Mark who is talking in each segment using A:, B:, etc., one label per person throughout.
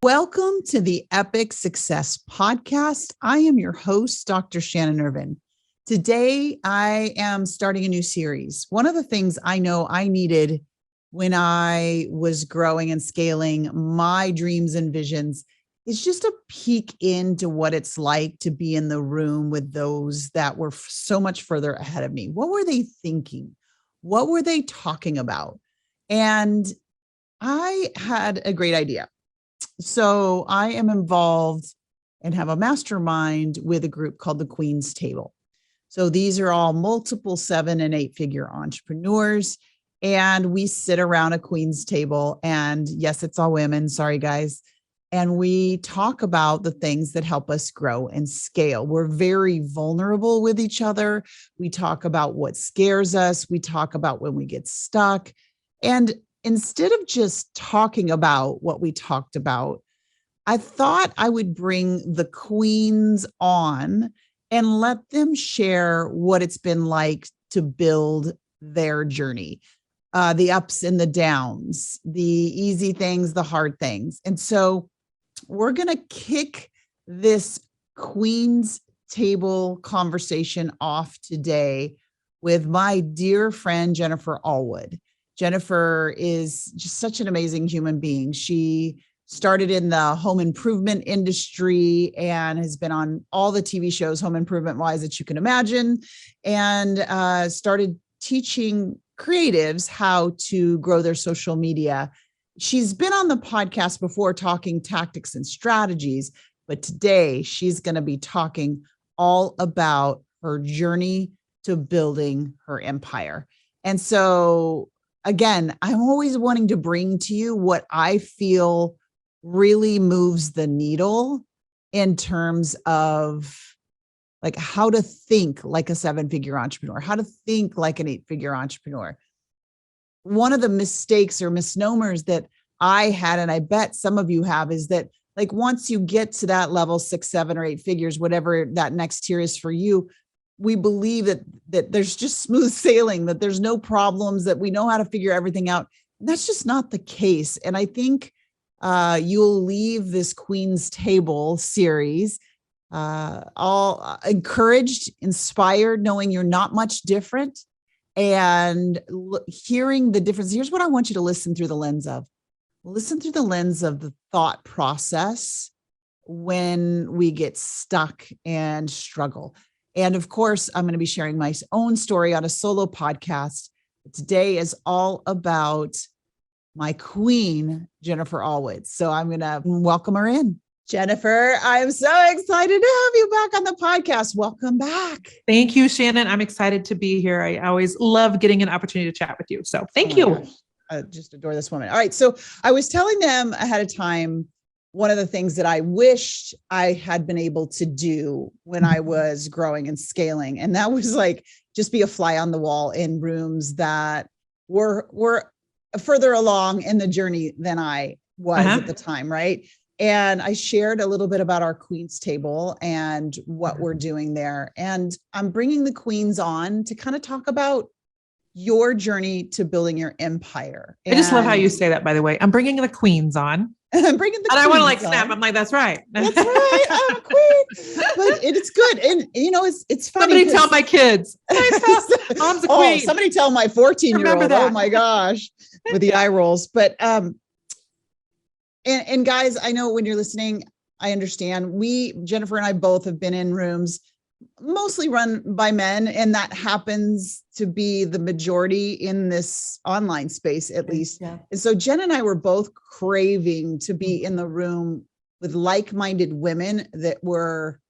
A: Welcome to the Epic Success Podcast. I am your host, Dr. Shannon Irvin. Today, I am starting a new series. One of the things I know I needed when I was growing and scaling my dreams and visions is just a peek into what it's like to be in the room with those that were so much further ahead of me. What were they thinking? What were they talking about? And I had a great idea. So I am involved and have a mastermind with a group called the Queen's Table. So these are all multiple 7 and 8 figure entrepreneurs. And we sit around a Queen's table. And yes, it's all women. Sorry, guys. And we talk about the things that help us grow and scale. We're very vulnerable with each other. We talk about what scares us. We talk about when we get stuck. And instead of just talking about what we talked about, I thought I would bring the queens on and let them share what it's been like to build their journey, the ups and the downs, the easy things, the hard things. And so we're going to kick this Queen's Table conversation off today with my dear friend, Jennifer Allwood. Jennifer is just such an amazing human being. She started in the home improvement industry and has been on all the TV shows, home improvement wise, that you can imagine, and started teaching creatives how to grow their social media. She's been on the podcast before talking tactics and strategies, but today she's going to be talking all about her journey to building her empire. And so again, I'm always wanting to bring to you what I feel really moves the needle in terms of like how to think like a 7-figure entrepreneur, how to think like an 8-figure entrepreneur. One of the mistakes or misnomers that I had, and I bet some of you have, is that like once you get to that level, 6, 7, or 8 figures, whatever that next tier is for you, we believe that there's just smooth sailing, that there's no problems, that we know how to figure everything out. And that's just not the case. And I think you'll leave this Queen's Table series all encouraged, inspired, knowing you're not much different, and hearing the difference. Here's what I want you to listen through the lens of. Listen through the lens of the thought process when we get stuck and struggle. And of course, I'm going to be sharing my own story on a solo podcast. Today is all about my queen, Jennifer Allwood. So I'm going to welcome her in. Jennifer, I'm so excited to have you back on the podcast. Welcome back.
B: Thank you, Shannon. I'm excited to be here. I always love getting an opportunity to chat with you. So thank you.
A: Gosh. I just adore this woman. All right. So I was telling them ahead of time, one of the things that I wished I had been able to do when I was growing and scaling, and that was like just be a fly on the wall in rooms that were further along in the journey than I was at the time, right? And I shared a little bit about our Queen's Table and what we're doing there. And I'm bringing the queens on to kind of talk about your journey to building your empire.
B: I just love how you say that, by the way. I'm bringing the queens on.
A: I'm bringing the
B: and I want to like
A: on.
B: snap. I'm like, that's right.
A: That's right. I'm a queen. But it's good. And you know, it's funny.
B: Somebody tell my kids. Mom's a queen.
A: Somebody tell my 14-year-old. Oh my gosh. With the eye rolls. But and guys, I know when you're listening, I understand. Jennifer and I both have been in rooms mostly run by men, and that happens to be the majority in this online space, at least. Yeah. And so Jen and I were both craving to be in the room with like-minded women that were,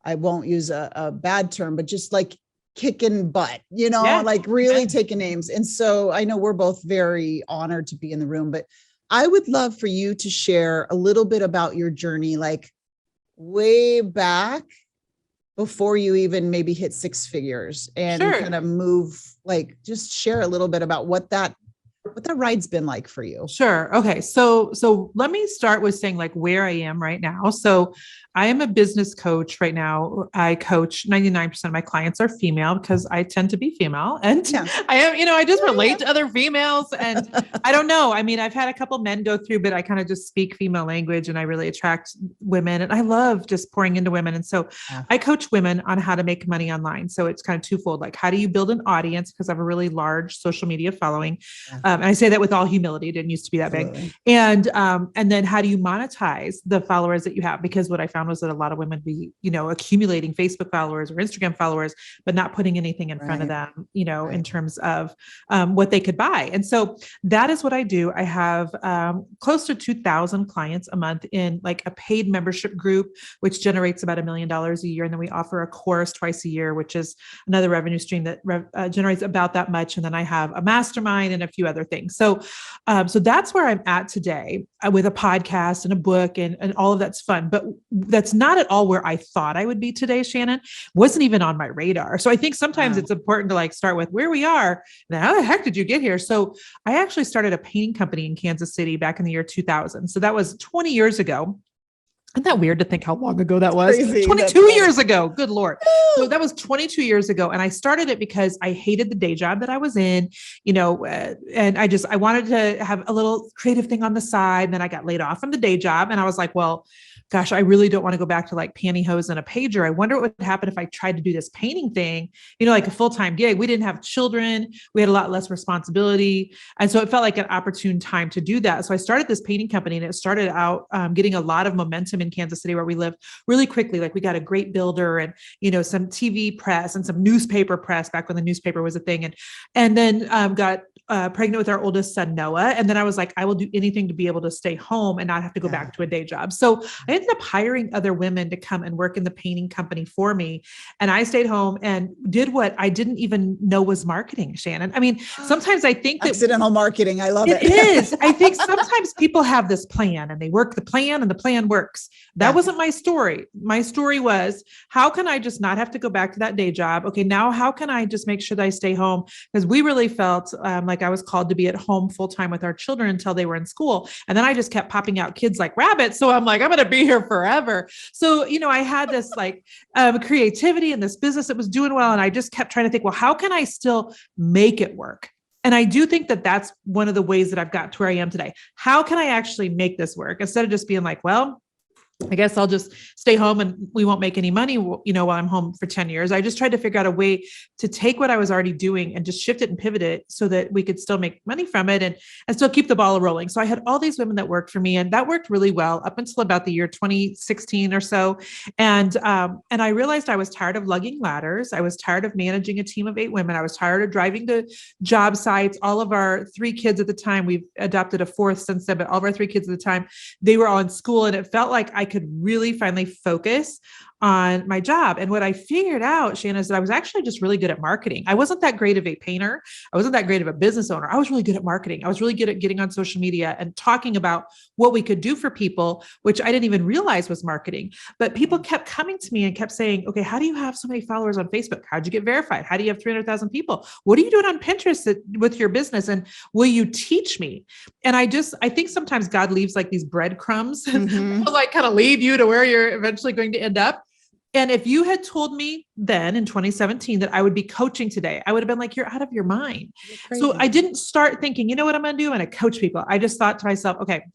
A: I won't use a bad term, but just like kicking butt, you know, like really taking names. And so I know we're both very honored to be in the room, but I would love for you to share a little bit about your journey, like way back before you even maybe hit 6 figures, and kind of move, like just share a little bit about what that what that ride's been like for you.
B: Sure. Okay. So let me start with saying like where I am right now. So I am a business coach right now. I coach 99% of my clients are female because I tend to be female, and I am, I just relate to other females, and I don't know. I mean, I've had a couple men go through, but I kind of just speak female language and I really attract women, and I love just pouring into women. And so I coach women on how to make money online. So it's kind of twofold. Like, how do you build an audience? Because I have a really large social media following. And I say that with all humility. It didn't used to be that big. And then how do you monetize the followers that you have? Because what I found was that a lot of women be, accumulating Facebook followers or Instagram followers, but not putting anything in front of them, in terms of what they could buy. And so that is what I do. I have close to 2,000 clients a month in like a paid membership group, which generates about $1 million a year. And then we offer a course twice a year, which is another revenue stream that generates about that much. And then I have a mastermind and a few other things. So that's where I'm at today with a podcast and a book and all of that's fun, but that's not at all where I thought I would be today, Shannon. Wasn't even on my radar. So I think sometimes it's important to like start with where we are. Now, how the heck did you get here? So I actually started a painting company in Kansas City back in the year 2000. So that was 20 years ago. Isn't that weird to think how long ago that was? Crazy. 22 years ago. Good Lord. So that was 22 years ago. And I started it because I hated the day job that I was in, and I wanted to have a little creative thing on the side. And then I got laid off from the day job. And I was like, well, gosh, I really don't want to go back to like pantyhose and a pager. I wonder what would happen if I tried to do this painting thing, like a full-time gig. We didn't have children. We had a lot less responsibility. And so it felt like an opportune time to do that. So I started this painting company, and it started out getting a lot of momentum in Kansas City where we live really quickly. Like, we got a great builder and, some TV press and some newspaper press back when the newspaper was a thing. And then got pregnant with our oldest son, Noah. And then I was like, I will do anything to be able to stay home and not have to go back to a day job. So I ended up hiring other women to come and work in the painting company for me. And I stayed home and did what I didn't even know was marketing, Shannon. I mean, sometimes I think that
A: accidental marketing, I love it.
B: It is. I think sometimes people have this plan and they work the plan and the plan works. That wasn't my story. My story was, how can I just not have to go back to that day job? Okay, now how can I just make sure that I stay home? Because we really felt like I was called to be at home full time with our children until they were in school. And then I just kept popping out kids like rabbits. So I'm like, I'm going to be here forever. So, I had this like creativity in this business that was doing well. And I just kept trying to think, well, how can I still make it work? And I do think that that's one of the ways that I've got to where I am today. How can I actually make this work? Instead of just being like, well, I guess I'll just stay home and we won't make any money, while I'm home for 10 years. I just tried to figure out a way to take what I was already doing and just shift it and pivot it so that we could still make money from it and still keep the ball rolling. So I had all these women that worked for me, and that worked really well up until about the year 2016 or so. And I realized I was tired of lugging ladders. I was tired of managing a team of 8 women. I was tired of driving to job sites. All of our 3 kids at the time, we've adopted a 4th since then, but all of our 3 kids at the time, they were all in school, and it felt like I could really finally focus on my job. And what I figured out, Shannon, is that I was actually just really good at marketing. I wasn't that great of a painter. I wasn't that great of a business owner. I was really good at marketing. I was really good at getting on social media and talking about what we could do for people, which I didn't even realize was marketing. But people kept coming to me and kept saying, okay, how do you have so many followers on Facebook? How'd you get verified? How do you have 300,000 people? What are you doing on Pinterest with your business? And will you teach me? And I think sometimes God leaves like these breadcrumbs to like kind of lead you to where you're eventually going to end up. And if you had told me then in 2017 that I would be coaching today, I would have been like, you're out of your mind. So I didn't start thinking, you know what I'm going to do? I'm going to coach people. I just thought to myself, okay,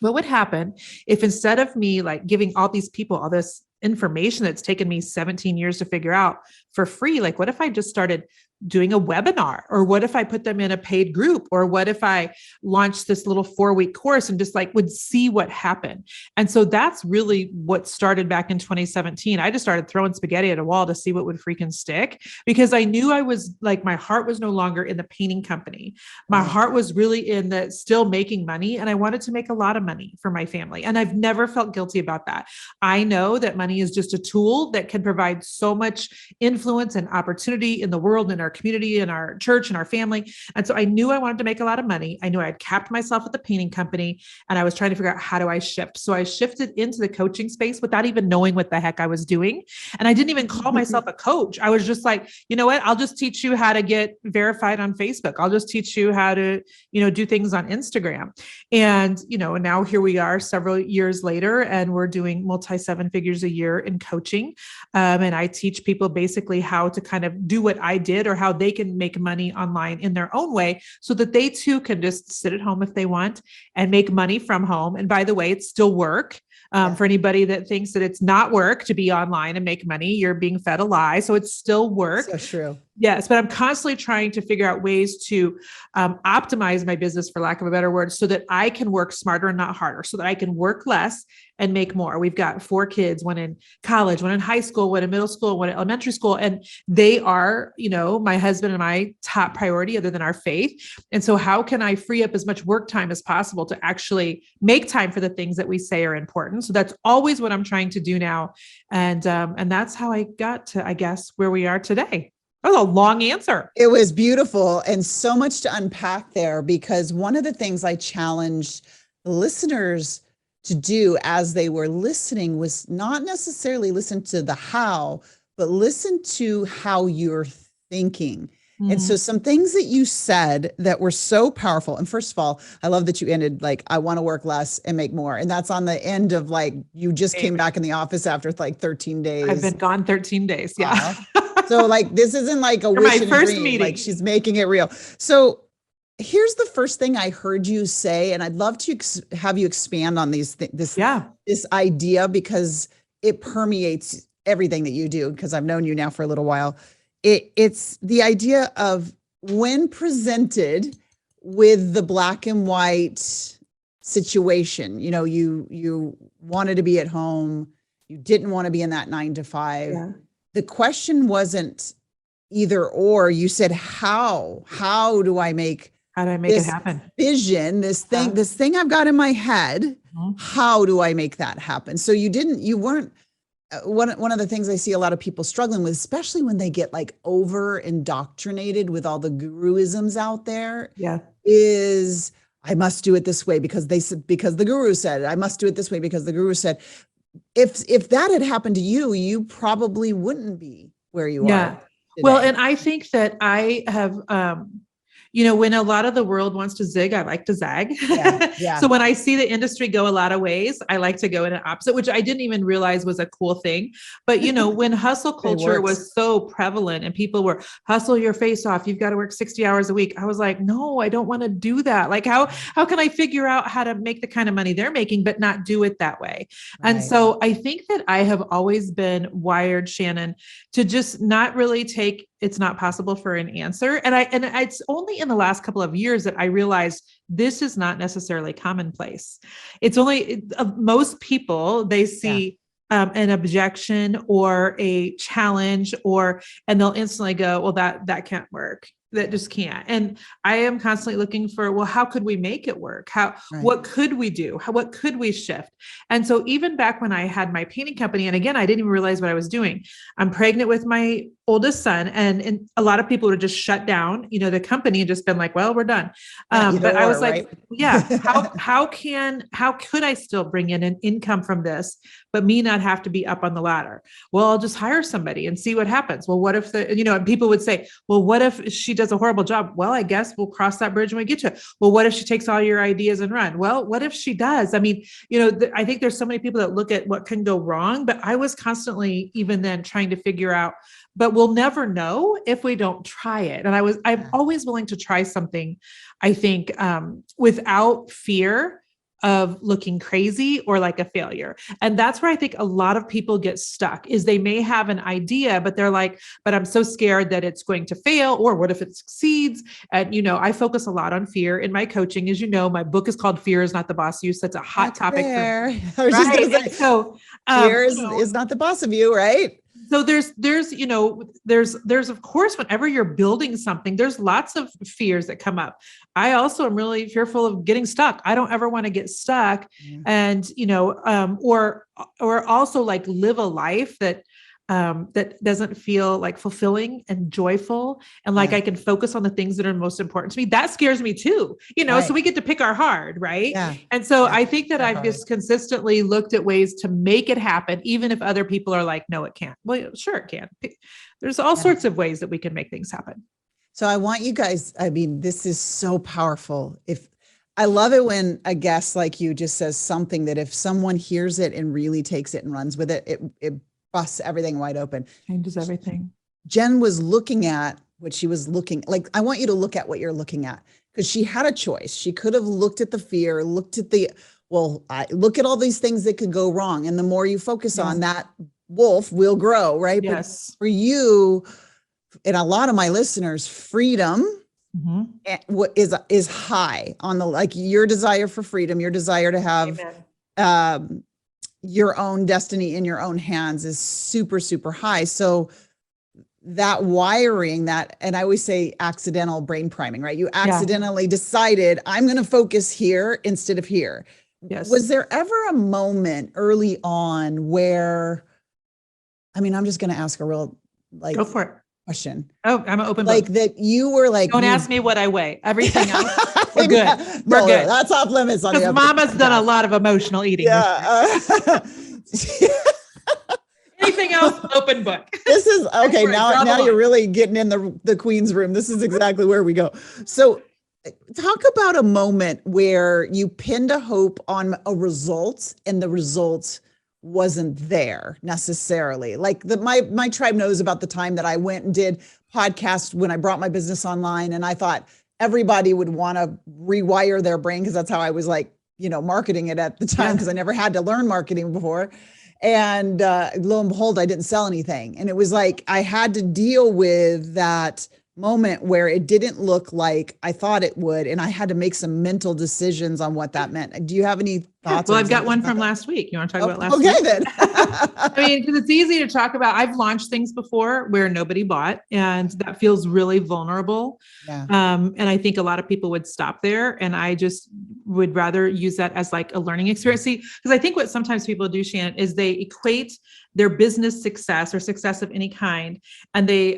B: what would happen if instead of me like giving all these people all this information that's taken me 17 years to figure out for free, like what if I just started doing a webinar, or what if I put them in a paid group, or what if I launched this little 4-week course and just like would see what happened. And so that's really what started back in 2017. I just started throwing spaghetti at a wall to see what would freaking stick, because I knew I was like, my heart was no longer in the painting company. My heart was really in the still making money. And I wanted to make a lot of money for my family. And I've never felt guilty about that. I know that money is just a tool that can provide so much influence and opportunity in the world and our our community and our church and our family. And so I knew I wanted to make a lot of money. I knew I had capped myself at the painting company, and I was trying to figure out, how do I shift? So I shifted into the coaching space without even knowing what the heck I was doing. And I didn't even call myself a coach. I was just like, you know what? I'll just teach you how to get verified on Facebook. I'll just teach you how to, do things on Instagram. And, now here we are several years later, and we're doing multi-seven figures a year in coaching. And I teach people basically how to kind of do what I did, or how they can make money online in their own way, so that they too can just sit at home if they want and make money from home. And by the way, it's still work. For anybody that thinks that it's not work to be online and make money, you're being fed a lie. So it's still work.
A: So true.
B: Yes. But I'm constantly trying to figure out ways to optimize my business, for lack of a better word, so that I can work smarter and not harder, so that I can work less and make more. We've got 4 kids, one in college, one in high school, one in middle school, one in elementary school. And they are, my husband and my top priority other than our faith. And so how can I free up as much work time as possible to actually make time for the things that we say are important? So that's always what I'm trying to do now. And that's how I got to, I guess, where we are today. That was a long answer.
A: It was beautiful, and so much to unpack there, because one of the things I challenged the listeners to do as they were listening was not necessarily listen to the how, but listen to how you're thinking. And so some things that you said that were so powerful. And first of all, I love that you ended like, I want to work less and make more. And that's on the end of like, you just came back in the office after like 13 days.
B: I've been gone 13 days. Yeah.
A: So like, this isn't like a wish and a dream.
B: Meeting.
A: Like, she's making it real. So here's the first thing I heard you say, and I'd love to have you expand on this idea, because it permeates everything that you do, because I've known you now for a little while. It's the idea of, when presented with the black and white situation, you wanted to be at home, you didn't want to be in that 9 to 5. Yeah. The question wasn't either or. You said, how do I make
B: it happen?
A: Vision, this thing I've got in my head. How do I make that happen? So you weren't, one of the things I see a lot of people struggling with, especially when they get like over indoctrinated with all the guruisms out there, is, I must do it this way because the guru said it. I must do it this way because the guru said. If that had happened to you, you probably wouldn't be where you are today.
B: Well, and I think that I have, when a lot of the world wants to zig, I like to zag. Yeah. So when I see the industry go a lot of ways, I like to go in an opposite, which I didn't even realize was a cool thing. But, when hustle culture was so prevalent and people were hustle your face off, you've got to work 60 hours a week. I was like, no, I don't want to do that. Like, how can I figure out how to make the kind of money they're making, but not do it that way? Right. And so I think that I have always been wired, Shannon, to just not really take, it's not possible for an answer. And it's only in the last couple of years that I realized this is not necessarily commonplace. It's only most people, they see an objection or a challenge, and they'll instantly go, well, that can't work. That just can't. And I am constantly looking for, well, how could we make it work? What could we do? What could we shift? And so even back when I had my painting company, and again, I didn't even realize what I was doing. I'm pregnant with my oldest son, and a lot of people would have just shut down, the company, and just been like, well, we're done. But I was like, how could I still bring in an income from this, but me not have to be up on the ladder? Well, I'll just hire somebody and see what happens. Well, what if and people would say, well, what if she does a horrible job? Well, I guess we'll cross that bridge when we get to it. Well, what if she takes all your ideas and run? Well, what if she does? I mean, I think there's so many people that look at what can go wrong, but I was constantly even then trying to figure out, but we'll never know if we don't try it. And I'm always willing to try something, I think, without fear of looking crazy or like a failure. And that's where I think a lot of people get stuck, is they may have an idea, but they're like, but I'm so scared that it's going to fail, or what if it succeeds? And, I focus a lot on fear in my coaching. As you know, my book is called Fear is Not the Boss of You. So it's a hot topic.
A: Right? So fear is not the boss of you, right?
B: So there's of course, whenever you're building something, there's lots of fears that come up. I also am really fearful of getting stuck. I don't ever want to get stuck, and or also like live a life that that doesn't feel like fulfilling and joyful. And like, I can focus on the things that are most important to me. That scares me too, so we get to pick our hard. Right.
A: Yeah.
B: And so I think that I've just consistently looked at ways to make it happen, even if other people are like, no, it can't. Well, sure it can. There's all sorts of ways that we can make things happen.
A: So I want you guys, this is so powerful. I love it when a guest like you just says something that if someone hears it and really takes it and runs with it, it busts everything wide open.
B: Changes everything.
A: Jen was looking at what she was looking like. I want you to look at what you're looking at, because she had a choice. She could have looked at the fear, looked at look at all these things that could go wrong. And the more you focus on that, wolf will grow, right?
B: Yes.
A: But for you and a lot of my listeners, freedom is high on the, like, your desire for freedom, your desire to have your own destiny in your own hands is super, super high. So that wiring, and I always say accidental brain priming, right? You accidentally decided, I'm going to focus here instead of here.
B: Yes.
A: Was there ever a moment early on where, I'm just going to ask a real,
B: go for it,
A: question.
B: Oh, I'm an open
A: book. Like that you were like,
B: don't ask me what I weigh. Everything else, we're good. We're good.
A: That's off limits on
B: because Mama's done a lot of emotional eating.
A: Yeah.
B: Anything else, open book.
A: This is okay. Now you're really getting in the queen's room. This is exactly where we go. So talk about a moment where you pinned a hope on a result and the result wasn't there necessarily. Like my tribe knows about the time that I went and did podcast when I brought my business online, and I thought everybody would want to rewire their brain, because that's how I was like, marketing it at the time, because I never had to learn marketing before. And lo and behold, I didn't sell anything. And it was like, I had to deal with that moment where it didn't look like I thought it would. And I had to make some mental decisions on what that meant. Do you have any thoughts?
B: Well, I've got one from last week. You want to talk about last
A: week? Okay, then.
B: Because it's easy to talk about. I've launched things before where nobody bought, and that feels really vulnerable.
A: Yeah.
B: And I think a lot of people would stop there. And I just would rather use that as like a learning experience. See, because I think what sometimes people do, Shannon, is they equate their business success or success of any kind, and they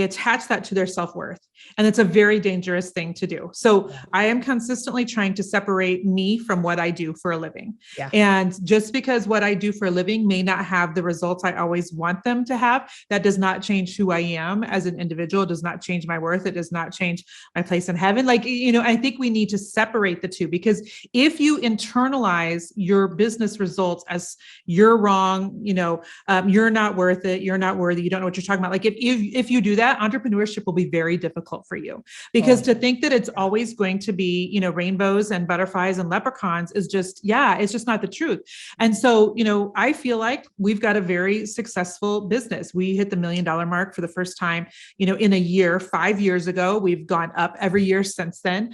B: attach that to their self-worth. And it's a very dangerous thing to do. So I am consistently trying to separate me from what I do for a living.
A: Yeah.
B: And just because what I do for a living may not have the results I always want them to have, that does not change who I am as an individual. It does not change my worth. It does not change my place in heaven. Like, I think we need to separate the two, because if you internalize your business results as you're wrong, you're not worth it, you're not worthy, you don't know what you're talking about. Like if you do that, entrepreneurship will be very difficult for you, because to think that it's always going to be, rainbows and butterflies and leprechauns is just, it's just not the truth. And so, I feel like we've got a very successful business. We hit the $1 million mark for the first time, in a year. 5 years ago. We've gone up every year since then.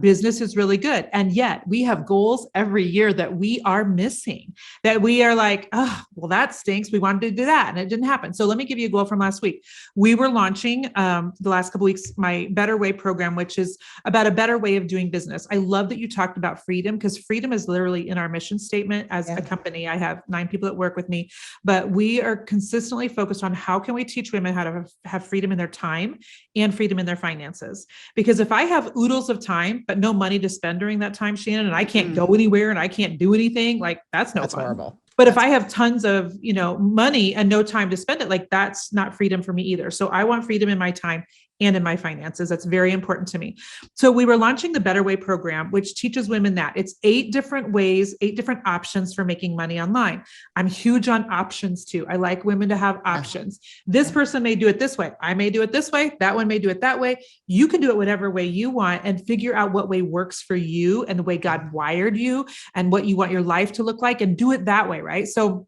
B: Business is really good. And yet we have goals every year that we are missing, that we are like, oh, well, that stinks. We wanted to do that and it didn't happen. So let me give you a goal from last week. We were launching the last couple of weeks, my Better Way program, which is about a better way of doing business. I love that you talked about freedom, because freedom is literally in our mission statement as a company. I have 9 people that work with me, but we are consistently focused on how can we teach women how to have freedom in their time and freedom in their finances. Because if I have oodles of time, but no money to spend during that time, Shannon, and I can't go anywhere and I can't do anything, like that's fun.
A: Horrible.
B: But if I have tons of, money and no time to spend it, like that's not freedom for me either. So I want freedom in my time and in my finances. That's very important to me. So we were launching the Better Way program, which teaches women that it's 8 different ways, 8 different options for making money online. I'm huge on options too. I like women to have options. This person may do it this way. I may do it this way. That one may do it that way. You can do it whatever way you want and figure out what way works for you and the way God wired you and what you want your life to look like, and do it that way, right? So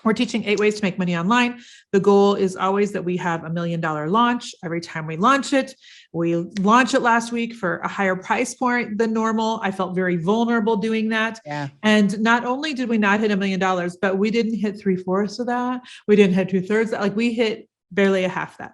B: we're teaching 8 ways to make money online. The goal is always that we have $1 million launch every time we launch it. We launched it last week for a higher price point than normal. I felt very vulnerable doing that.
A: Yeah.
B: And not only did we not hit $1 million, but we didn't hit 3/4 of that. We didn't hit 2/3. Like we hit barely a half that.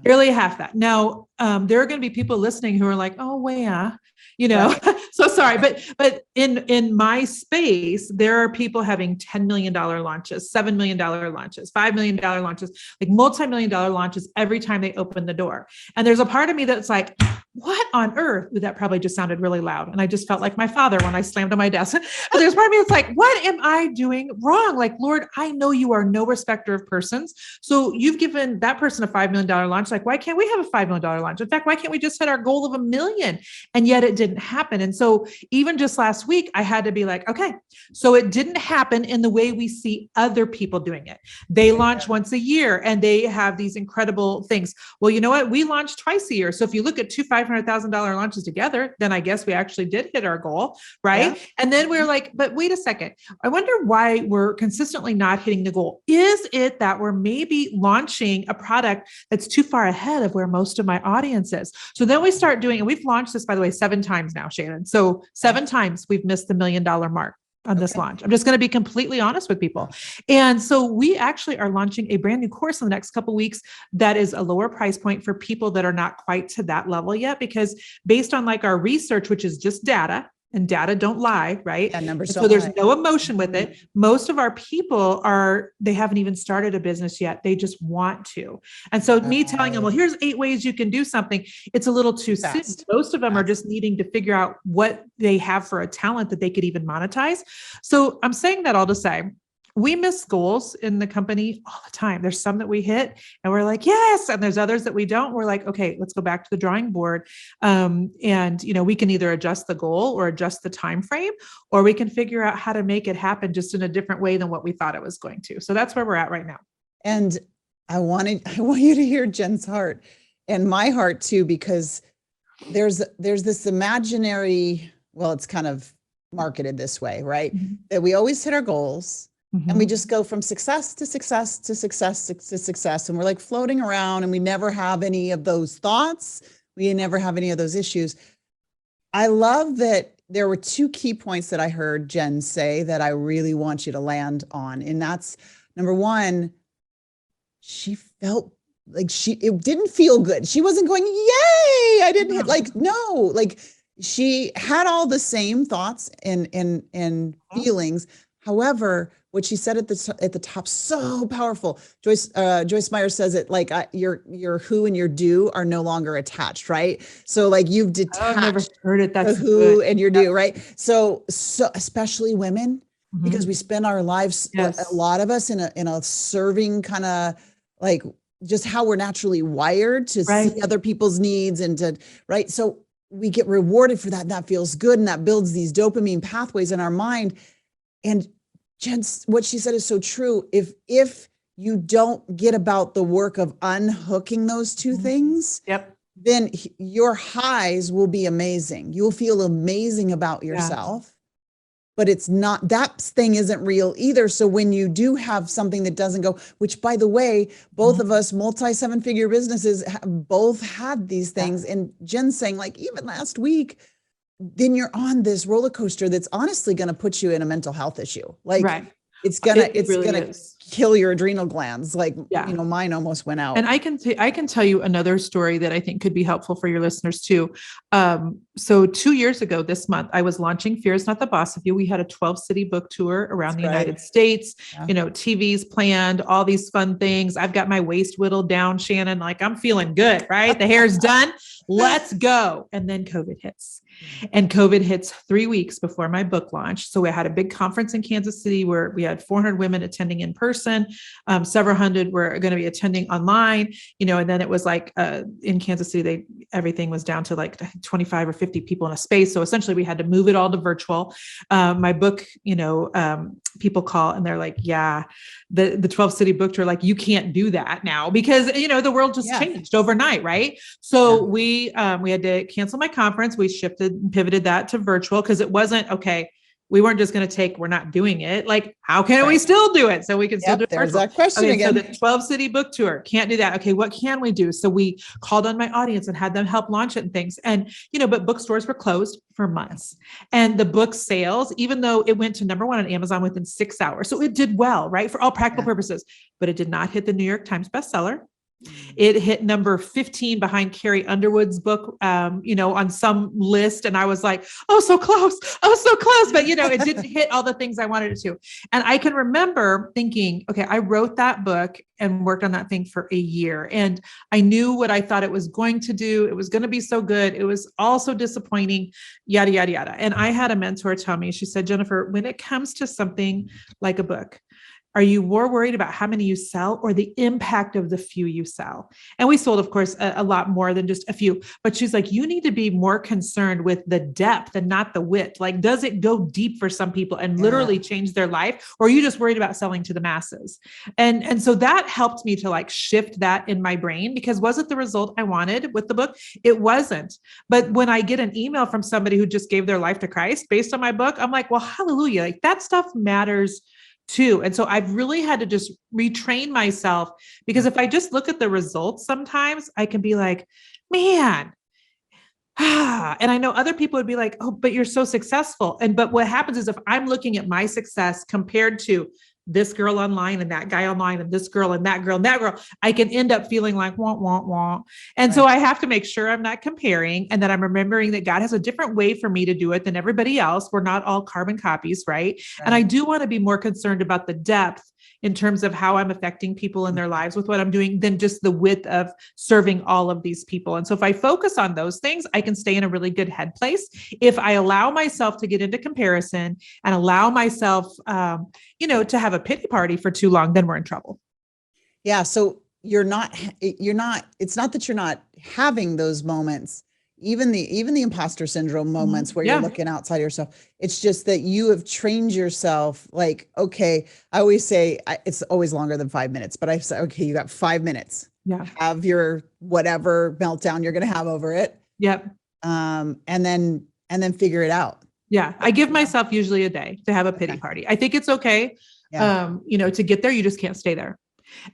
B: Barely a half that. Now, there are going to be people listening who are like, oh, well, yeah,
A: Right.
B: So sorry, but in my space, there are people having $10 million launches, $7 million launches, $5 million launches, like multi-million dollar launches every time they open the door. And there's a part of me that's like, what on earth? That probably just sounded really loud. And I just felt like my father when I slammed on my desk. But there's part of me that's like, what am I doing wrong? Like, Lord, I know you are no respecter of persons. So you've given that person a $5 million launch. Like, why can't we have a $5 million launch? In fact, why can't we just hit our goal of $1 million? And yet it didn't happen. And so even just last week, I had to be like, okay, so it didn't happen in the way we see other people doing it. They launch once a year and they have these incredible things. Well, you know what? We launch twice a year. So if you look at two $500,000 launches together, then I guess we actually did hit our goal, right? Yeah. And then we're like, but wait a second. I wonder why we're consistently not hitting the goal. Is it that we're maybe launching a product that's too far ahead of where most of my audience is? So then we start doing, and we've launched this, by the way, 7 times now, Shannon. So 7 times we've missed the $1 million mark on this launch. I'm just going to be completely honest with people. And so we actually are launching a brand new course in the next couple of weeks that is a lower price point for people that are not quite to that level yet, because based on like our research, which is just data, and data don't lie, right?
A: Yeah, numbers
B: so
A: don't
B: there's
A: lie.
B: no emotion with it. Most of our people they haven't even started a business yet. They just want to. And so me telling them, well, here's 8 ways you can do something. It's a little too soon. Most of them are just needing to figure out what they have for a talent that they could even monetize. So I'm saying that all to say, we miss goals in the company all the time. There's some that we hit and we're like, yes. And there's others that we don't. We're like, okay, let's go back to the drawing board. And, we can either adjust the goal or adjust the time frame, or we can figure out how to make it happen just in a different way than what we thought it was going to. So that's where we're at right now.
A: And I want you to hear Jen's heart and my heart too, because there's this imaginary, well, it's kind of marketed this way, right? Mm-hmm. That we always hit our goals. Mm-hmm. And we just go from success to success to success to success. And we're like floating around and we never have any of those thoughts. We never have any of those issues. I love that there were 2 key points that I heard Jen say that I really want you to land on. And that's number 1, she felt like it didn't feel good. She wasn't going, yay, I didn't hit, like, no, like she had all the same thoughts and feelings. However, what she said at the top, so powerful. Joyce Meyer says it like your who and your do are no longer attached, right? So like you've detached. I've never
B: heard it. That's
A: the who and your do, right? So especially women, mm-hmm. because we spend our lives, a lot of us in a serving kind of like just how we're naturally wired to see other people's needs and to, right? So we get rewarded for that. And that feels good. And that builds these dopamine pathways in our mind. And Jen, what she said is so true. If you don't get about the work of unhooking those 2 things, then your highs will be amazing. You'll feel amazing about yourself, but it's not, that thing isn't real either. So when you do have something that doesn't go, which by the way, both of us multi-7-figure businesses both had these things. And Jen's saying like, even last week, then you're on this roller coaster that's honestly going to put you in a mental health issue. Like it's going to kill your adrenal glands. Like, mine almost went out.
B: And I can tell you another story that I think could be helpful for your listeners too. So 2 years ago this month, I was launching Fear is Not the Boss of You. We had a 12-city book tour around the United States, TVs planned, all these fun things. I've got my waist whittled down, Shannon, like I'm feeling good, right? The hair's done. Let's go. And then COVID hits. And COVID hits 3 weeks before my book launch. So we had a big conference in Kansas City where we had 400 women attending in person. Several hundred were going to be attending online, and then it was like in Kansas City, everything was down to like 25 or 50 people in a space. So essentially we had to move it all to virtual. My book, people call and they're like, the 12-city book tour, like you can't do that now because, the world just changed overnight. Right. So we had to cancel my conference. We shifted and pivoted that to virtual because it wasn't okay. We weren't just going to we're not doing it. Like, how can we still do it? So we can still do it.
A: There's that question again.
B: So the 12-city book tour, can't do that. Okay. What can we do? So we called on my audience and had them help launch it and things. And, but bookstores were closed for months and the book sales, even though it went to number 1 on Amazon within 6 hours. So it did well, right? For all practical purposes, but it did not hit the New York Times bestseller. It hit number 15 behind Carrie Underwood's book, on some list. And I was like, oh, so close. Oh, so close. But, it didn't hit all the things I wanted it to. And I can remember thinking, okay, I wrote that book and worked on that thing for a year. And I knew what I thought it was going to do. It was going to be so good. It was also disappointing, yada, yada, yada. And I had a mentor tell me, she said, Jennifer, when it comes to something like a book, are you more worried about how many you sell or the impact of the few you sell? And we sold, of course, a lot more than just a few, but she's like, you need to be more concerned with the depth and not the width. Like, does it go deep for some people and literally change their life? Or are you just worried about selling to the masses? And so that helped me to like shift that in my brain, because was it the result I wanted with the book? It wasn't. But when I get an email from somebody who just gave their life to Christ based on my book, I'm like, well, hallelujah. Like that stuff matters too. And so I've really had to just retrain myself, because if I just look at the results, sometimes I can be like, man, and I know other people would be like, oh, but you're so successful. But what happens is if I'm looking at my success compared to this girl online and that guy online and this girl and that girl and that girl, I can end up feeling like wah, wah, wah. And so I have to make sure I'm not comparing, and that I'm remembering that God has a different way for me to do it than everybody else. We're not all carbon copies, right? And I do want to be more concerned about the depth in terms of how I'm affecting people in their lives with what I'm doing than just the width of serving all of these people. And so if I focus on those things, I can stay in a really good head place. If I allow myself to get into comparison and allow myself, to have a pity party for too long, then we're in trouble.
A: Yeah. So it's not that you're not having those moments, even the imposter syndrome moments where you're looking outside yourself. It's just that you have trained yourself. Like, okay, I always say it's always longer than 5 minutes, but I say, okay, you got 5 minutes.
B: Yeah.
A: Have your whatever meltdown you're going to have over it.
B: Yep.
A: And then figure it out.
B: Yeah. I give myself usually a day to have a pity party. I think it's okay. To get there, you just can't stay there.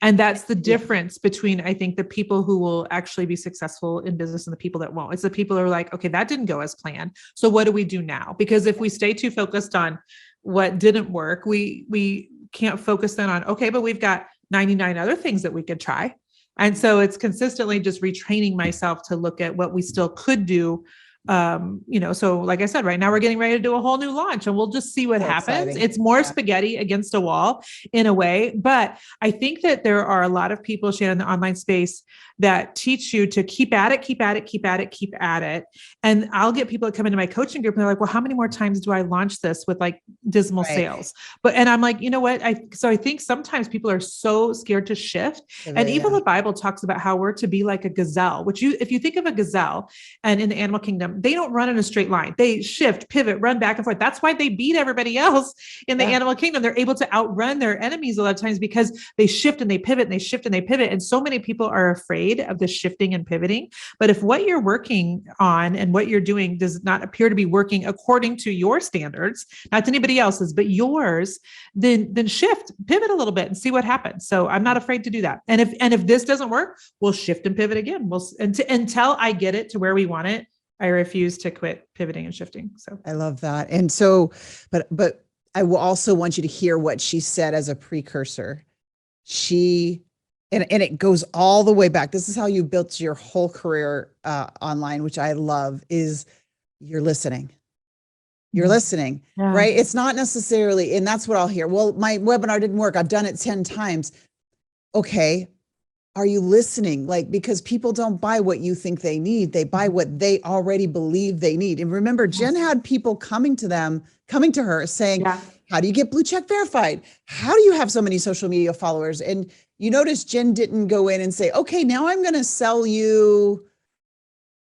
B: And that's the difference between, I think, the people who will actually be successful in business and the people that won't. It's the people who are like, okay, that didn't go as planned. So what do we do now? Because if we stay too focused on what didn't work, we can't focus then on, okay, but we've got 99 other things that we could try. And so it's consistently just retraining myself to look at what we still could do. So like I said, right now we're getting ready to do a whole new launch, and we'll just see what happens. Exciting. It's more spaghetti against a wall in a way, but I think that there are a lot of people, Shannon, in the online space that teach you to keep at it, keep at it, keep at it, keep at it. And I'll get people that come into my coaching group and they're like, well, how many more times do I launch this with like dismal sales? And I'm like, you know what? I think sometimes people are so scared to shift. And even the Bible talks about how we're to be like a gazelle, which if you think of a gazelle and in the animal kingdom, they don't run in a straight line. They shift, pivot, run back and forth. That's why they beat everybody else in the animal kingdom. They're able to outrun their enemies a lot of times because they shift and they pivot and they shift and they pivot. And so many people are afraid of the shifting and pivoting. But if what you're working on and what you're doing does not appear to be working according to your standards, not to anybody else's, but yours, then shift, pivot a little bit and see what happens. So I'm not afraid to do that. And if this doesn't work, we'll shift and pivot again. Until I get it to where we want it, I refuse to quit pivoting and shifting. So
A: I love that. And so, but I will also want you to hear what she said as a precursor. And it goes all the way back. This is how you built your whole career online, which I love, is you're listening. You're listening, right? It's not necessarily, and that's what I'll hear. Well, my webinar didn't work. I've done it 10 times. Okay. Are you listening? Like, because people don't buy what you think they need. They buy what they already believe they need. And remember, Jen had people coming to her saying, how do you get blue check verified? How do you have so many social media followers? And you notice Jen didn't go in and say, okay, now I'm going to sell you,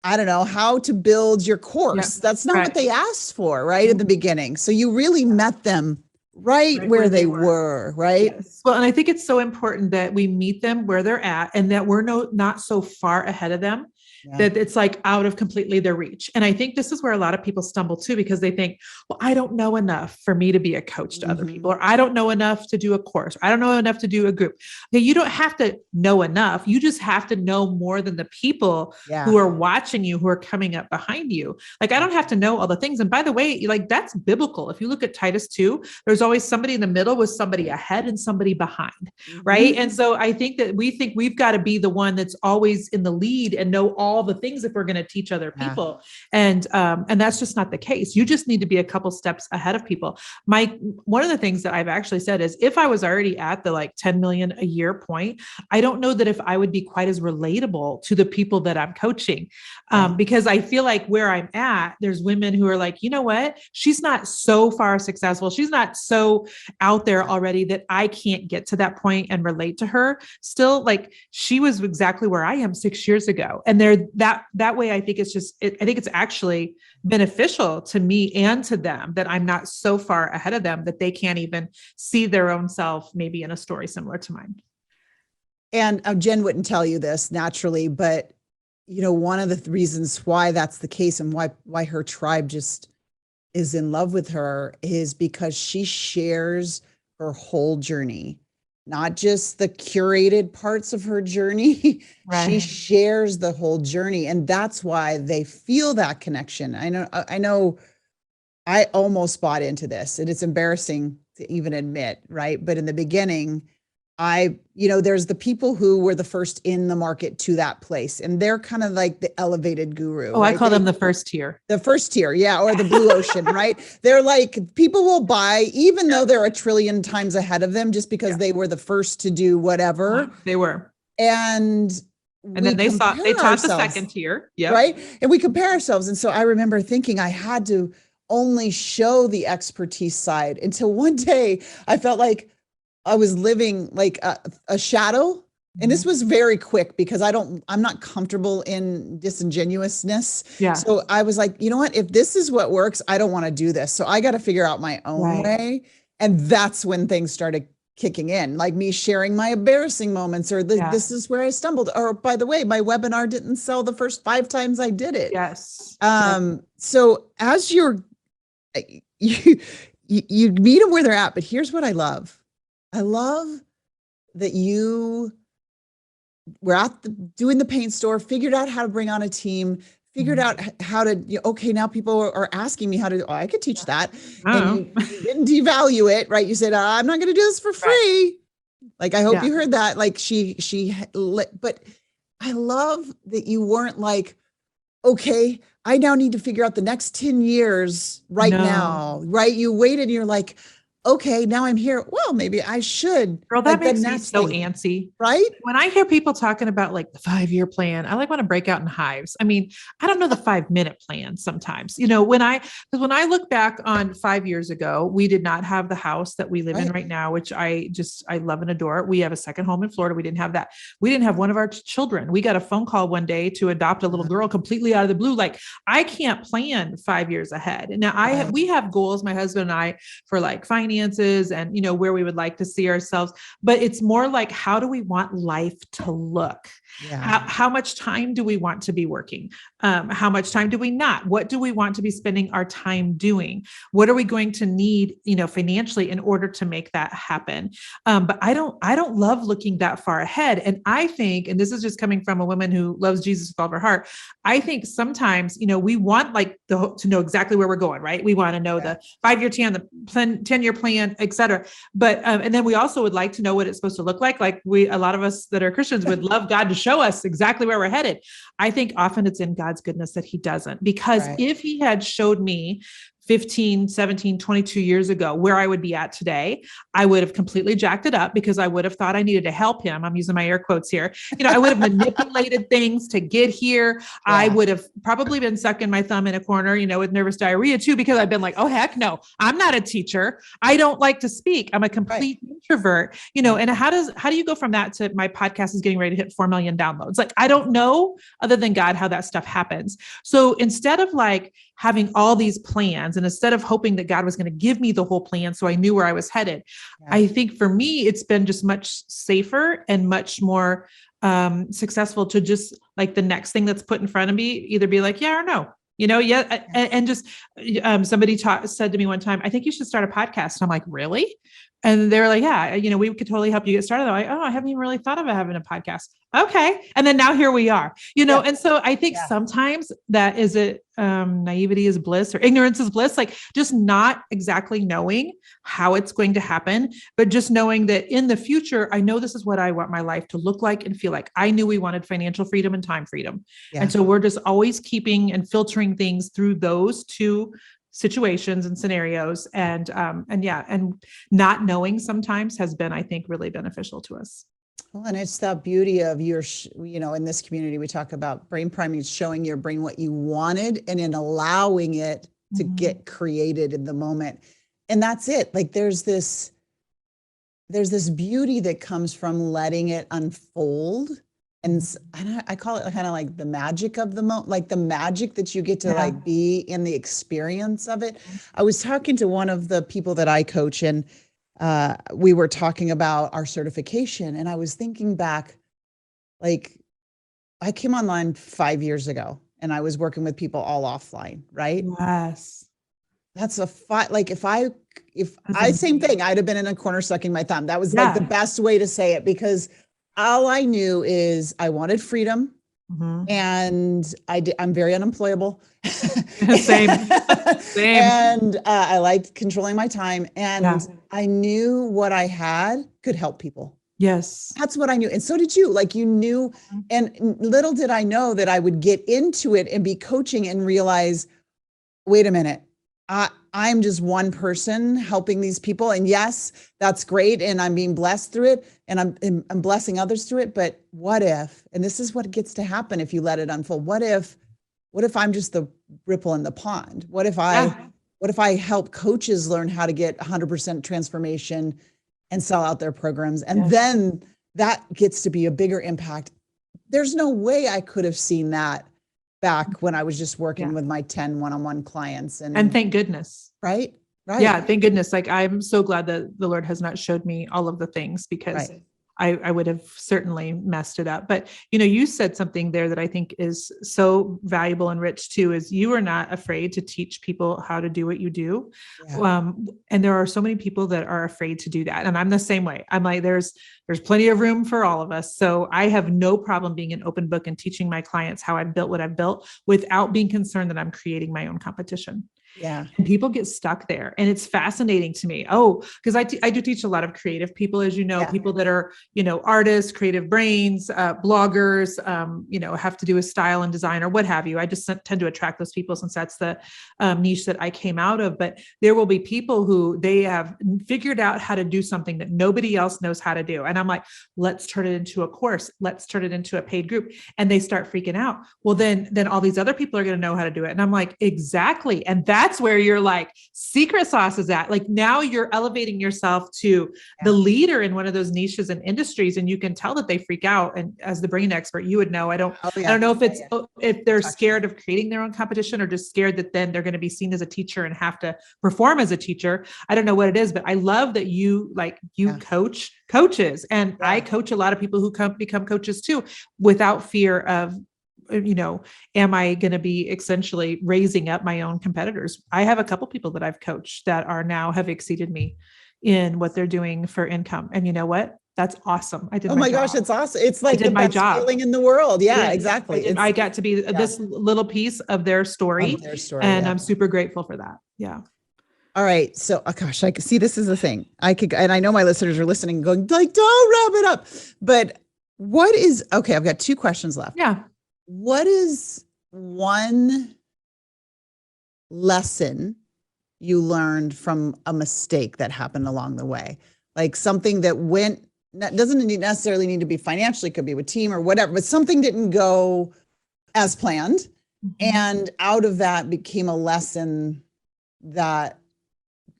A: I don't know, how to build your course. That's not what they asked for, right? At the beginning. So you really met them right where they were, right?
B: Yes. Well, and I think it's so important that we meet them where they're at and that we're not so far ahead of them. that it's like out of completely their reach. And I think this is where a lot of people stumble too, because they think, well, I don't know enough for me to be a coach to other people, or I don't know enough to do a course, or I don't know enough to do a group. Okay, you don't have to know enough. You just have to know more than the people who are watching you, who are coming up behind you. Like, I don't have to know all the things. And by the way, like, that's biblical. If you look at Titus 2, there's always somebody in the middle with somebody ahead and somebody behind. Right. And so I think that we think we've got to be the one that's always in the lead and know all the things if we're going to teach other people. And that's just not the case. You just need to be a couple steps ahead of people. One of the things that I've actually said is, if I was already at the like 10 million a year point, I don't know that if I would be quite as relatable to the people that I'm coaching. Because I feel like where I'm at, there's women who are like, you know what, she's not so far successful. She's not so out there already that I can't get to that point and relate to her. Still, like, she was exactly where I am 6 years ago. And that way, I think it's just, I think it's actually beneficial to me and to them that I'm not so far ahead of them that they can't even see their own self, maybe in a story similar to mine.
A: And Jen wouldn't tell you this naturally, but one of the reasons why that's the case and why her tribe just is in love with her is because she shares her whole journey, not just the curated parts of her journey. Right. She shares the whole journey. And that's why they feel that connection. I know I almost bought into this, and it's embarrassing to even admit, right? But in the beginning, there's the people who were the first in the market to that place, and they're kind of like the elevated guru.
B: Oh, right? I call them the first tier.
A: The first tier. Yeah. Or the blue ocean, right? They're like, people will buy, even though they're a trillion times ahead of them, just because they were the first to do whatever.
B: They were.
A: And
B: then they taught the second tier. Yeah.
A: Right. And we compare ourselves. And so I remember thinking I had to only show the expertise side until one day I felt like I was living like a shadow. And this was very quick because I'm not comfortable in disingenuousness. Yeah. So I was like, you know what, if this is what works, I don't want to do this. So I got to figure out my own way. And that's when things started kicking in, like me sharing my embarrassing moments, or this is where I stumbled. Or by the way, my webinar didn't sell the first 5 times I did it.
B: Yes.
A: So as you meet them where they're at, but here's what I love. I love that you were doing the paint store, figured out how to bring on a team, figured out how to, now people are asking me how to, I could teach that. And you didn't devalue it, right? You said, I'm not going to do this for free. Right. Like, I hope you heard that. Like but I love that you weren't like, okay, I now need to figure out the next 10 years now, right? You waited and you're like, okay, now I'm here. Well, maybe I should.
B: Girl, that makes me so antsy.
A: Right?
B: When I hear people talking about like the 5-year plan, I like want to break out in hives. I mean, I don't know the 5-minute plan sometimes. When I look back on 5 years ago, we did not have the house that we live in right now, which I love and adore. We have a second home in Florida. We didn't have that. We didn't have one of our children. We got a phone call one day to adopt a little girl completely out of the blue. Like, I can't plan 5 years ahead. Now we have goals, my husband and I, for like finances and, where we would like to see ourselves, but it's more like, how do we want life to look? Yeah. How much time do we want to be working? How much time do we not? What do we want to be spending our time doing? What are we going to need, financially in order to make that happen? But I don't love looking that far ahead. And I think, and this is just coming from a woman who loves Jesus with all of her heart, I think sometimes, we want to know exactly where we're going, right? We want to know the 5-year plan, the 10-year plan, et cetera. But, and then we also would like to know what it's supposed to look like. Like a lot of us that are Christians would love God to show us exactly where we're headed. I think often it's in God's goodness that he doesn't, because if he had showed me 15, 17, 22 years ago, where I would be at today, I would have completely jacked it up because I would have thought I needed to help him. I'm using my air quotes here. I would have manipulated things to get here. Yeah. I would have probably been sucking my thumb in a corner, with nervous diarrhea too, because I've been like, oh, heck no, I'm not a teacher. I don't like to speak. I'm a complete introvert, and how do you go from that to my podcast is getting ready to hit 4 million downloads? Like, I don't know, other than God, how that stuff happens. So instead of like having all these plans, and instead of hoping that God was going to give me the whole plan so I knew where I was headed, I think for me, it's been just much safer and much more successful to just like the next thing that's put in front of me, either be like, yeah or no, yeah. And just, somebody said to me one time, I think you should start a podcast. And I'm like, really? And they're like, yeah, we could totally help you get started. I'm like, oh, I haven't even really thought about having a podcast. Okay. And then now here we are,
A: Yeah.
B: and so I think sometimes that is it. Naivety is bliss or ignorance is bliss. Like just not exactly knowing how it's going to happen, but just knowing that in the future, I know this is what I want my life to look like and feel like. I knew we wanted financial freedom and time freedom.
A: Yeah.
B: And so we're just always keeping and filtering things through those two situations and scenarios. And not knowing sometimes has been, I think, really beneficial to us.
A: Well, and it's that beauty of your, in this community, we talk about brain priming, showing your brain what you wanted and then allowing it to get created in the moment. And that's it. Like there's this beauty that comes from letting it unfold. And I call it kind of like the magic of the moment, like the magic that you get to like be in the experience of it. I was talking to one of the people that I coach, and we were talking about our certification, and I was thinking back, like I came online 5 years ago and I was working with people all offline, right?
B: Yes.
A: That's a fight. Like if I same thing, I'd have been in a corner sucking my thumb. That was like the best way to say it, because all I knew is I wanted freedom. And I'm very unemployable.
B: Same.
A: And I liked controlling my time. And I knew what I had could help people.
B: Yes.
A: That's what I knew. And so did you. Like you knew, and little did I know that I would get into it and be coaching and realize, wait a minute, I'm just one person helping these people. And yes, that's great. And I'm being blessed through it, and I'm blessing others through it. But what if, and this is what gets to happen if you let it unfold. What if I'm just the ripple in the pond? What if I help coaches learn how to get 100% transformation and sell out their programs? And then that gets to be a bigger impact. There's no way I could have seen that back when I was just working with my 10 one-on-one clients. And
B: thank goodness.
A: Right.
B: Yeah. Thank goodness. Like, I'm so glad that the Lord has not showed me all of the things, because I would have certainly messed it up. But, you said something there that I think is so valuable and rich too, is you are not afraid to teach people how to do what you do. And there are so many people that are afraid to do that. And I'm the same way. I'm like, there's plenty of room for all of us. So I have no problem being an open book and teaching my clients how I've built what I've built without being concerned that I'm creating my own competition.
A: Yeah.
B: And people get stuck there. And it's fascinating to me. Oh, because I do teach a lot of creative people, as you know, people that are, artists, creative brains, bloggers, have to do with style and design or what have you. I just tend to attract those people since that's the niche that I came out of. But there will be people who they have figured out how to do something that nobody else knows how to do. And I'm like, let's turn it into a course. Let's turn it into a paid group. And they start freaking out. Well, then all these other people are going to know how to do it. And I'm like, exactly. And that's where you're like, secret sauce is at. Like now you're elevating yourself to the leader in one of those niches and industries. And you can tell that they freak out. And as the brain expert, you would know, I don't know if it's, if they're scared of creating their own competition or just scared that then they're going to be seen as a teacher and have to perform as a teacher. I don't know what it is, but I love that you coach coaches. And I coach a lot of people who become coaches too, without fear of, am I going to be essentially raising up my own competitors? I have a couple people that I've coached that are now have exceeded me in what they're doing for income. And you know what? That's awesome. I did. Oh my gosh,
A: it's awesome. It's like the best feeling in the world. Yeah, exactly.
B: I got to be this little piece of their story, and I'm super grateful for that. Yeah.
A: All right. So, gosh, I could see this is the thing. And I know my listeners are listening going like, don't wrap it up. But I've got 2 questions left.
B: Yeah.
A: What is one lesson you learned from a mistake that happened along the way? Like something that doesn't necessarily need to be financially, could be with team or whatever, but something didn't go as planned. And out of that became a lesson that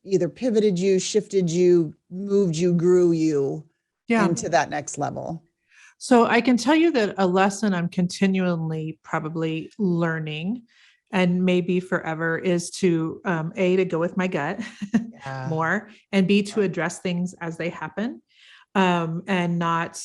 A: either pivoted you, shifted you, moved you, grew you into that next level.
B: So I can tell you that a lesson I'm continually probably learning, and maybe forever, is to to go with my gut more, and B, to address things as they happen, and not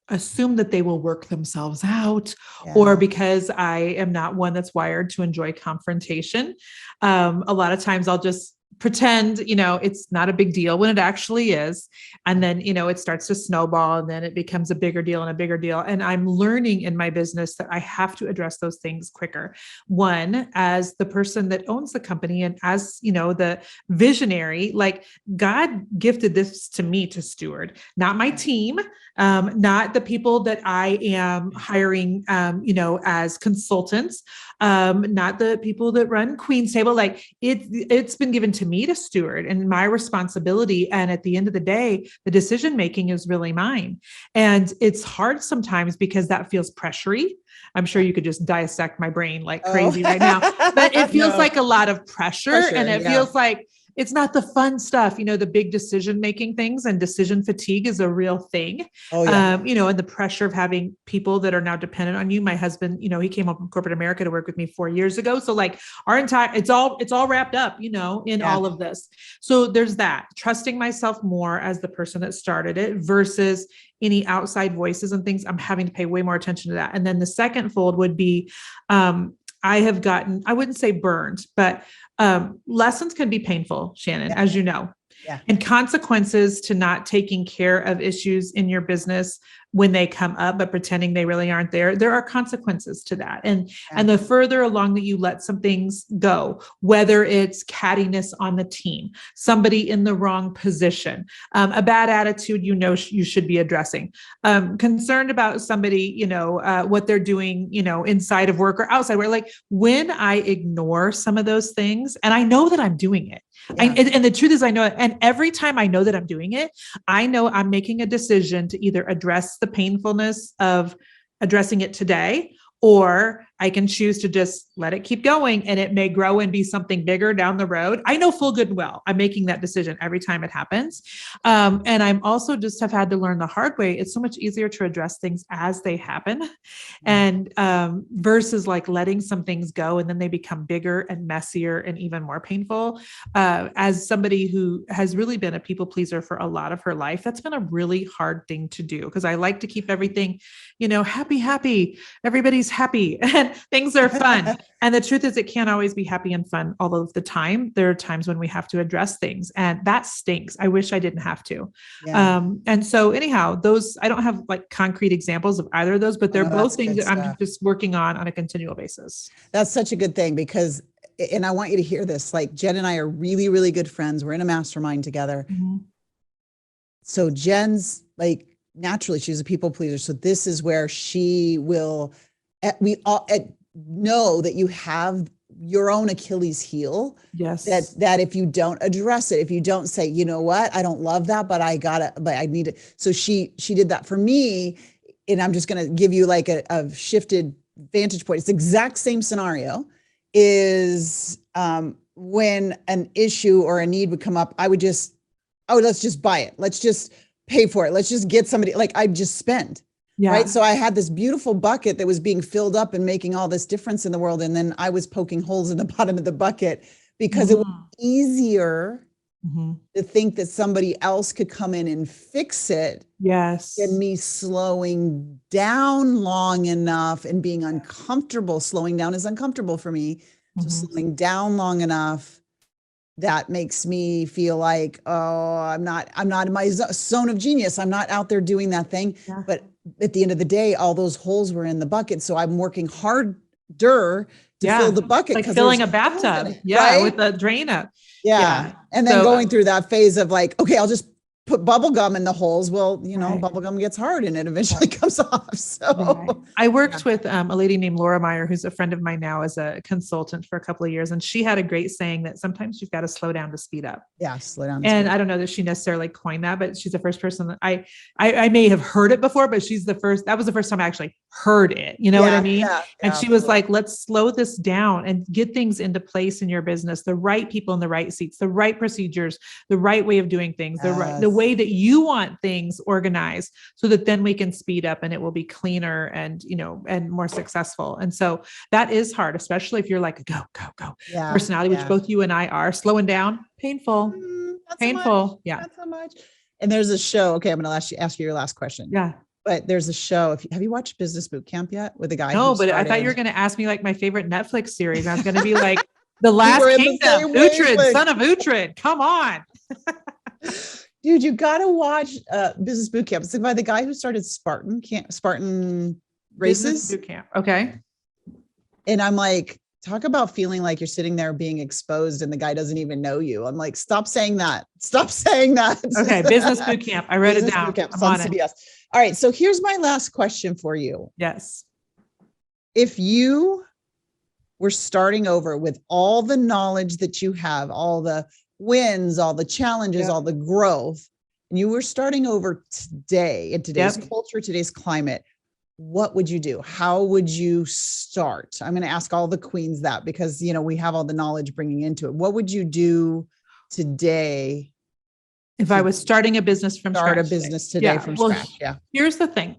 B: assume that they will work themselves out, or
A: Yeah.
B: because I am not one that's wired to enjoy confrontation. A lot of times I'll just pretend, it's not a big deal when it actually is. And then, it starts to snowball, and then it becomes a bigger deal and a bigger deal. And I'm learning in my business that I have to address those things quicker. One, as the person that owns the company, and as, the visionary, like, God gifted this to me to steward, not my team, not the people that I am hiring, as consultants, not the people that run Queen's Table. Like, it's been given to me to steward, and my responsibility. And at the end of the day, the decision making is really mine. And it's hard sometimes because that feels pressury. I'm sure you could just dissect my brain like crazy right now, but it feels like a lot of pressure, and it feels like it's not the fun stuff, the big decision-making things, and decision fatigue is a real thing. And the pressure of having people that are now dependent on you. My husband, he came up from corporate America to work with me 4 years ago. So like it's all wrapped up, in all of this. So there's that, trusting myself more as the person that started it versus any outside voices and things. I'm having to pay way more attention to that. And then the second fold would be, I have gotten, I wouldn't say burned, but lessons can be painful, Shannon, as you know, and consequences to not taking care of issues in your business when they come up, but pretending they really aren't there. There are consequences to that. And the further along that you let some things go, whether it's cattiness on the team, somebody in the wrong position, a bad attitude, you should be addressing, concerned about somebody, what they're doing, inside of work or outside work. Like, when I ignore some of those things, and I know that I'm doing it, and the truth is I know it. And every time I know that I'm doing it, I know I'm making a decision to either address the painfulness of addressing it today, or I can choose to just let it keep going, and it may grow and be something bigger down the road. I know full good and well I'm making that decision every time it happens. And I'm also just have had to learn the hard way. It's so much easier to address things as they happen, and versus like letting some things go and then they become bigger and messier and even more painful. As somebody who has really been a people pleaser for a lot of her life, that's been a really hard thing to do, because I like to keep everything, happy, everybody's happy and things are fun. And the truth is, it can't always be happy and fun all of the time. There are times when we have to address things, and that stinks. I wish I didn't have to. And so anyhow, those, I don't have like concrete examples of either of those, but they're both things that I'm just working on a continual basis.
A: That's such a good thing, because, and I want you to hear this, like, Jen and I are really, really good friends. We're in a mastermind together. So Jen's like, naturally, she's a people pleaser. So this is where she will, we all know that you have your own Achilles heel.
B: Yes.
A: That if you don't address it, if you don't say, you know what, I don't love that, but I need it. So she did that for me. And I'm just going to give you like a shifted vantage point. It's the exact same scenario. Is when an issue or a need would come up, I would just, let's just buy it. Let's just pay for it. Let's just get somebody, like, I'd just spend. Right. So I had this beautiful bucket that was being filled up and making all this difference in the world. And then I was poking holes in the bottom of the bucket because it was easier to think that somebody else could come in and fix it. Than me slowing down long enough and being uncomfortable. Slowing down is uncomfortable for me. So slowing down long enough, that makes me feel like, oh, I'm not in my zone of genius. I'm not out there doing that thing. But at the end of the day, all those holes were in the bucket. So I'm working harder to fill the bucket.
B: Like filling a bathtub.
A: Right?
B: With a drain up.
A: And then going through that phase of like, okay, I'll just put bubble gum in the holes. Well, bubble gum gets hard and it eventually comes off. So
B: I worked with a lady named Youre Meyer, who's a friend of mine now as a consultant for a couple of years. And she had a great saying that sometimes you've got to slow down to speed up.
A: Slow down.
B: And I don't know that she necessarily coined that, but she's the first person that I may have heard it before, but that was the first time I actually heard it. You know what I mean? And she was like, let's slow this down and get things into place in your business, the right people in the right seats, the right procedures, the right way of doing things, the way that you want things organized, so that then we can speed up and it will be cleaner and, and more successful. And so that is hard, especially if you're like a go personality, which both you and I are. Slowing down, painful, painful.
A: Not so much. And there's a show. Okay. I'm going to ask you your last question. But there's a show. Have you watched Business Boot Camp yet with the guy?
B: No,
A: who
B: but I thought you were
A: started-
B: going to ask me like my favorite Netflix series. I was going to be like The
A: We
B: Last
A: were in the
B: Kingdom,
A: same
B: Uhtred,
A: wavelength.
B: son of Uhtred. Come on.
A: Dude, you got to watch Business Boot Camp. It's by the guy who started Spartan races.
B: Business Boot Camp. Okay.
A: And I'm like, talk about feeling like you're sitting there being exposed and the guy doesn't even know you. I'm like, stop saying that. Stop saying that.
B: Okay. Business Boot Camp. I wrote
A: Business
B: it down.
A: Boot Camp,
B: I'm
A: on
B: on it.
A: CBS. All right. So here's my last question for you.
B: Yes.
A: If you were starting over with all the knowledge that you have, all the wins, all the challenges, all the growth, and you were starting over today in today's culture, today's climate, what would you do? How would you start? I'm going to ask all the queens that because, we have all the knowledge bringing into it. What would you do today?
B: If I was starting a business from
A: Start
B: scratch
A: a business today from scratch. Yeah.
B: Here's the thing.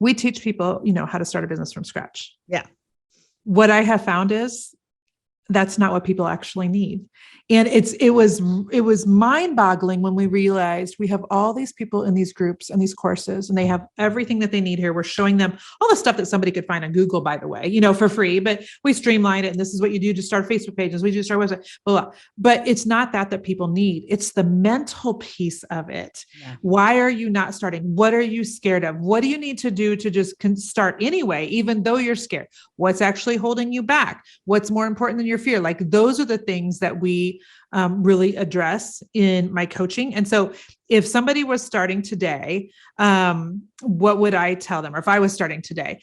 B: We teach people, how to start a business from scratch.
A: Yeah.
B: What I have found is that's not what people actually need. And it was mind-boggling when we realized we have all these people in these groups and these courses, and they have everything that they need here. We're showing them all the stuff that somebody could find on Google, by the way, for free, but we streamline it. And this is what you do to start Facebook pages. We do start website, blah, blah. But it's not that people need. It's the mental piece of it. Yeah. Why are you not starting? What are you scared of? What do you need to do to just start anyway, even though you're scared? What's actually holding you back? What's more important than your fear? Like those are the things that we really address in my coaching. And so if somebody was starting today, what would I tell them? Or if I was starting today,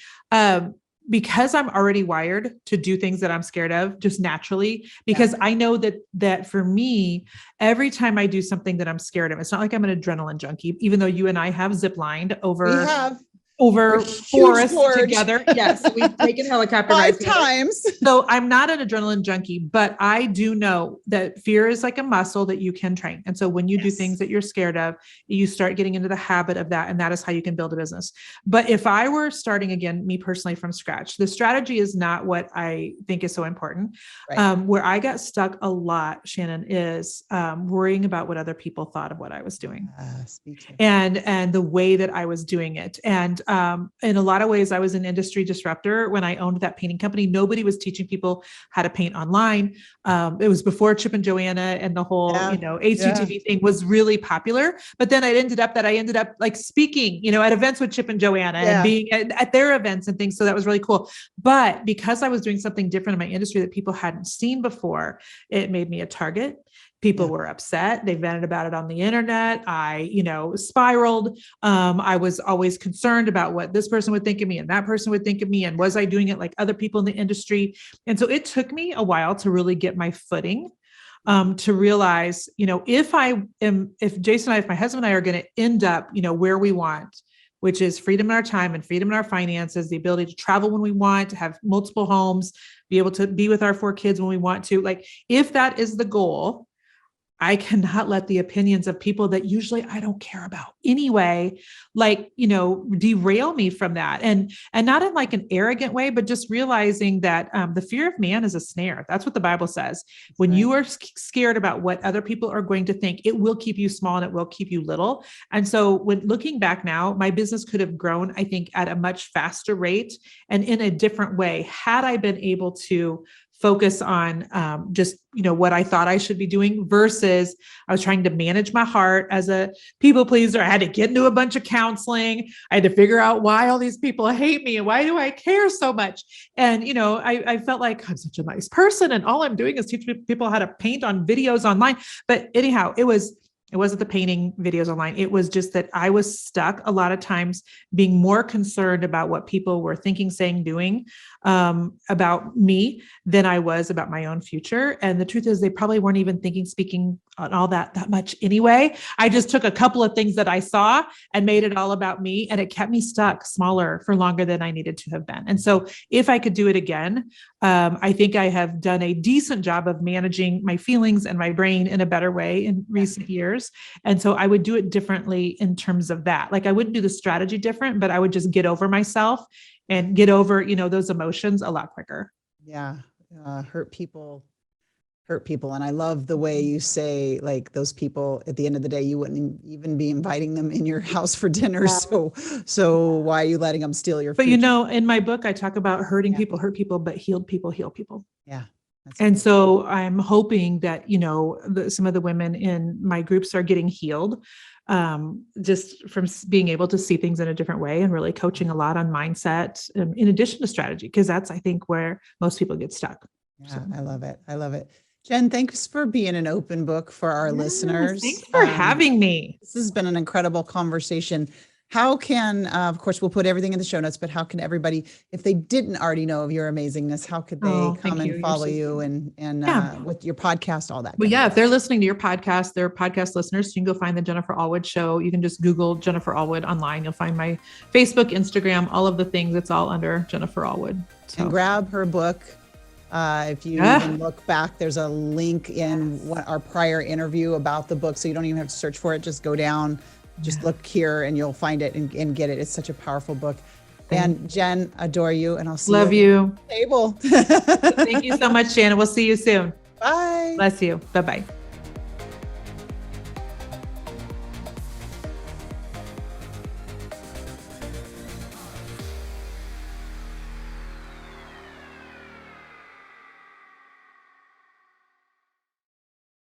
B: because I'm already wired to do things that I'm scared of just naturally, because I know that for me, every time I do something that I'm scared of, it's not like I'm an adrenaline junkie, even though you and I have zip-lined over forests together. Yes. We've taken helicopter rides
A: 5 times.
B: So I'm not an adrenaline junkie, but I do know that fear is like a muscle that you can train. And so when you do things that you're scared of, you start getting into the habit of that. And that is how you can build a business. But if I were starting again, me personally from scratch, the strategy is not what I think is so important. Right. Where I got stuck a lot, Shannon, is worrying about what other people thought of what I was doing and the way that I was doing it. And in a lot of ways, I was an industry disruptor when I owned that painting company. Nobody was teaching people how to paint online. It was before Chip and Joanna and the whole, HGTV thing was really popular. But then I ended up like speaking, at events with Chip and Joanna and being at their events and things. So that was really cool. But because I was doing something different in my industry that people hadn't seen before, it made me a target. People were upset. They vented about it on the internet. I, spiraled. I was always concerned about what this person would think of me and that person would think of me. And was I doing it like other people in the industry? And so it took me a while to really get my footing, to realize, if Jason and I, if my husband and I are going to end up, where we want, which is freedom in our time and freedom in our finances, the ability to travel when we want, to have multiple homes, be able to be with our 4 kids when we want to, like, if that is the goal, I cannot let the opinions of people that usually I don't care about anyway, derail me from that. And not in like an arrogant way, but just realizing that the fear of man is a snare. That's what the Bible says. When you are scared about what other people are going to think, it will keep you small and it will keep you little. And so when looking back now, my business could have grown, I think, at a much faster rate and in a different way had I been able to focus on just, what I thought I should be doing versus I was trying to manage my heart as a people pleaser. I had to get into a bunch of counseling. I had to figure out why all these people hate me and why do I care so much? And, I felt like I'm such a nice person and all I'm doing is teach people how to paint on videos online. But anyhow, it wasn't the painting videos online. It was just that I was stuck a lot of times being more concerned about what people were thinking, saying, doing about me than I was about my own future. And the truth is they probably weren't even thinking, speaking on all that much anyway. I just took a couple of things that I saw and made it all about me. And it kept me stuck smaller for longer than I needed to have been. And so if I could do it again, I think I have done a decent job of managing my feelings and my brain in a better way in recent years. And so I would do it differently in terms of that. Like I wouldn't do the strategy different, but I would just get over myself and get over, those emotions a lot quicker.
A: Yeah. Hurt people hurt people. And I love the way you say, like, those people at the end of the day, you wouldn't even be inviting them in your house for dinner.
B: Yeah.
A: So why are you letting them steal your
B: But
A: future?
B: in my book, I talk about hurting people hurt people, but healed people heal people.
A: Yeah. That's
B: And
A: great.
B: so I'm hoping that, some of the women in my groups are getting healed, just from being able to see things in a different way, and really coaching a lot on mindset, in addition to strategy, because that's, I think, where most people get stuck.
A: Yeah,
B: So.
A: I love it. I love it. Jen, thanks for being an open book for our
B: Yes,
A: listeners.
B: thanks for having me.
A: This has been an incredible conversation. How can, of course, we'll put everything in the show notes, but how can everybody, if they didn't already know of your amazingness, how could they
B: Oh,
A: come
B: thank you.
A: and
B: You're
A: follow
B: so
A: you
B: sweet.
A: and
B: Yeah.
A: with your podcast, all that?
B: Well,
A: good
B: yeah,
A: stuff?
B: if they're listening to your podcast, they're podcast listeners. You can go find the Jennifer Allwood Show. You can just Google Jennifer Allwood online. You'll find my Facebook, Instagram, all of the things. It's all under Jennifer Allwood. So.
A: And grab her book. If you even look back, there's a link in our prior interview about the book. So you don't even have to search for it. Just go down, just look here and you'll find it and get it. It's such a powerful book. And Jen, adore you. And I'll see
B: Love
A: you
B: you.
A: at the table.
B: Thank you so much, Shannon. We'll see you soon.
A: Bye.
B: Bless you. Bye-bye.